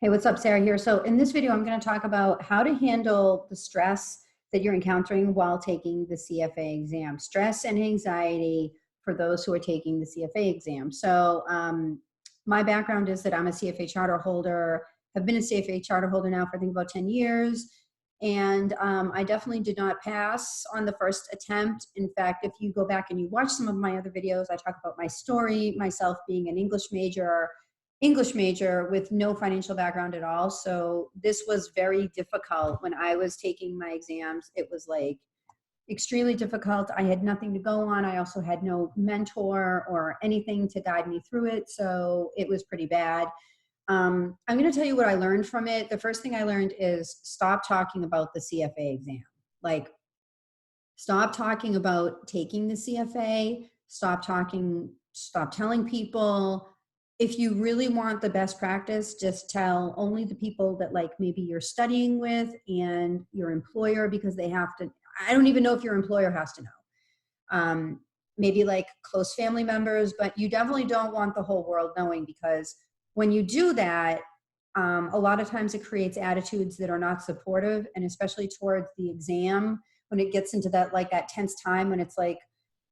Hey, what's up? Sarah here. So in this video, I'm going to talk about how to handle the stress that you're encountering while taking the CFA exam. Stress and anxiety for those who are taking the CFA exam. So my background is that I'm a CFA charter holder, have been a CFA charter holder now for I think about 10 years. And I definitely did not pass on the first attempt. In fact, if you go back and you watch some of my other videos, I talk about my story, myself being an English major with no financial background at all. So this was very difficult when I was taking my exams. It was like extremely difficult. I had nothing to go on. I also had no mentor or anything to guide me through it. So it was pretty bad. I'm going to tell you what I learned from it. The first thing I learned is stop talking about the CFA exam. Like, stop talking about taking the CFA. Stop telling people. If you really want the best practice, just tell only the people that like maybe you're studying with and your employer, because they have to. I don't even know if your employer has to know. Maybe like close family members, but you definitely don't want the whole world knowing, because when you do that, a lot of times it creates attitudes that are not supportive, and especially towards the exam, when it gets into that like that tense time when it's like,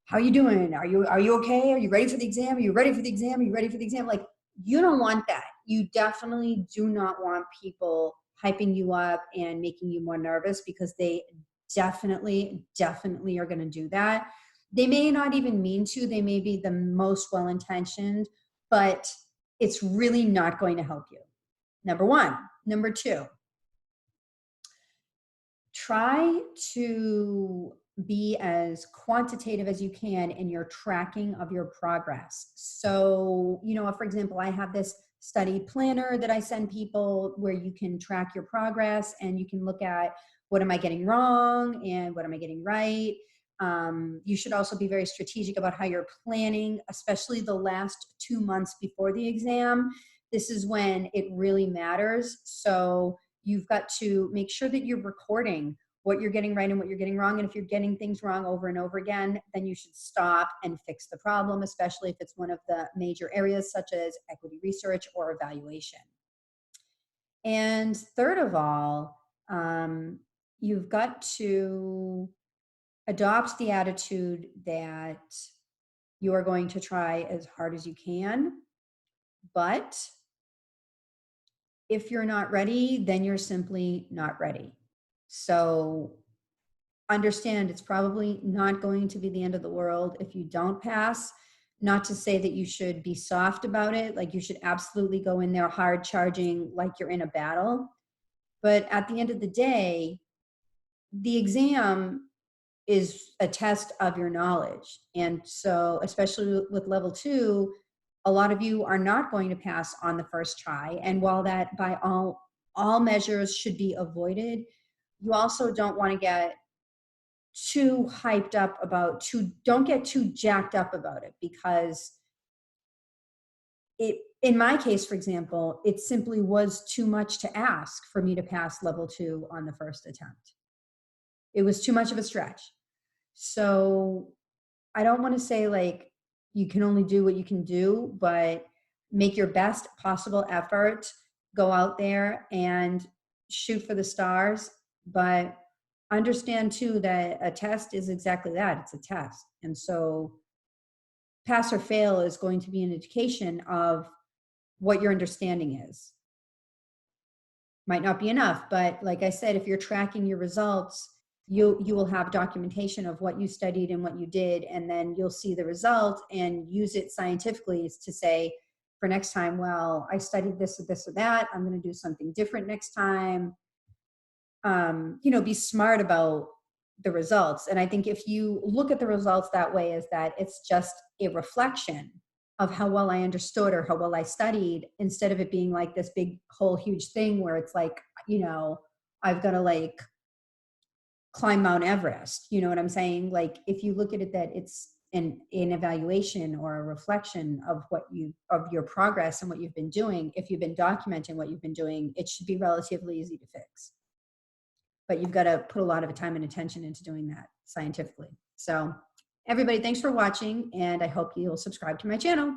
how are you doing? Are you okay? Are you ready for the exam? Are you ready for the exam? Are you ready for the exam? Like, you don't want that. You definitely do not want people hyping you up and making you more nervous, because they definitely are going to do that. They may not even mean to. They may be the most well-intentioned, but it's really not going to help you. Number one. Number two, try to be as quantitative as you can in your tracking of your progress. So, for example, I have this study planner that I send people where you can track your progress and you can look at what am I getting wrong and what am I getting right. You should also be very strategic about how you're planning, especially the last 2 months before the exam. This is when it really matters. So you've got to make sure that you're recording what you're getting right and what you're getting wrong. And if you're getting things wrong over and over again, then you should stop and fix the problem, especially if it's one of the major areas such as equity research or evaluation. And third of all, you've got to adopt the attitude that you are going to try as hard as you can, but if you're not ready, then you're simply not ready. So understand it's probably not going to be the end of the world if you don't pass. Not to say that you should be soft about it. Like, you should absolutely go in there hard charging like you're in a battle. But at the end of the day, the exam is a test of your knowledge. And so, especially with level 2, a lot of you are not going to pass on the first try. And while that by all measures should be avoided, you also don't want to get too hyped up about, don't get too jacked up about it, because in my case, for example, it simply was too much to ask for me to pass level 2 on the first attempt. It was too much of a stretch. So I don't want to say like you can only do what you can do, but make your best possible effort. Go out there and shoot for the stars. But understand too that a test is exactly that. It's a test. And so pass or fail is going to be an indication of what your understanding is. Might not be enough, but like I said, if you're tracking your results, you will have documentation of what you studied and what you did, and then you'll see the result and use it scientifically to say for next time, well, I studied this or this or that. I'm going to do something different next time. Be smart about the results. And I think if you look at the results that way, is that it's just a reflection of how well I understood or how well I studied, instead of it being like this big whole huge thing where it's like, I've got to like climb Mount Everest. You know what I'm saying? Like, if you look at it that it's an evaluation or a reflection of of your progress and what you've been doing, if you've been documenting what you've been doing, it should be relatively easy to fix. But you've got to put a lot of time and attention into doing that scientifically. So everybody, thanks for watching, and I hope you'll subscribe to my channel.